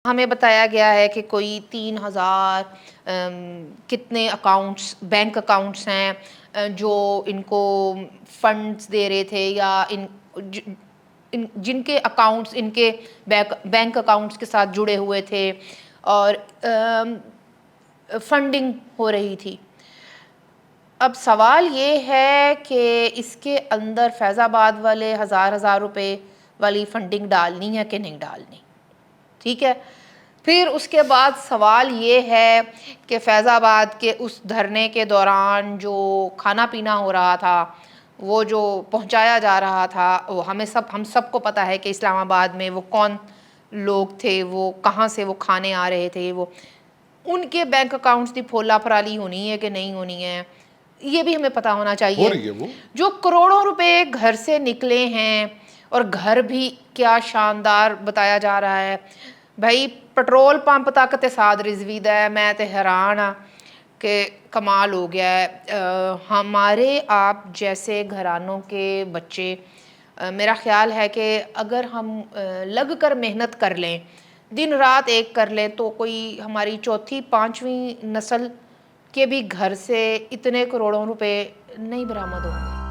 ہمیں بتایا گیا ہے کہ کوئی 3000 کتنے اکاؤنٹس بینک اکاؤنٹس ہیں جو ان کو فنڈز دے رہے تھے، یا جن کے اکاؤنٹس ان کے بینک اکاؤنٹس کے ساتھ جڑے ہوئے تھے اور فنڈنگ ہو رہی تھی۔ اب سوال یہ ہے کہ اس کے اندر فیض آباد والے ہزار روپے والی فنڈنگ ڈالنی ہے کہ نہیں ڈالنی، ٹھیک ہے۔ پھر اس کے بعد سوال یہ ہے کہ فیض آباد کے اس دھرنے کے دوران جو کھانا پینا ہو رہا تھا، وہ جو پہنچایا جا رہا تھا، وہ ہم سب کو پتہ ہے کہ اسلام آباد میں وہ کون لوگ تھے، وہ کہاں سے وہ کھانے آ رہے تھے، وہ ان کے بینک اکاؤنٹس کی پھولا پھرالی ہونی ہے کہ نہیں ہونی ہے، یہ بھی ہمیں پتہ ہونا چاہیے۔ ہو رہی ہے وہ جو کروڑوں روپے گھر سے نکلے ہیں، اور گھر بھی کیا شاندار بتایا جا رہا ہے بھائی، پٹرول پمپ تک تے ساتھ رضوی دا ہے۔ میں تے حیران ہاں کہ کمال ہو گیا ہے۔ ہمارے آپ جیسے گھرانوں کے بچے، میرا خیال ہے کہ اگر ہم لگ کر محنت کر لیں، دن رات ایک کر لیں، تو کوئی ہماری چوتھی پانچویں نسل کے بھی گھر سے اتنے کروڑوں روپے نہیں برآمد ہوں گے۔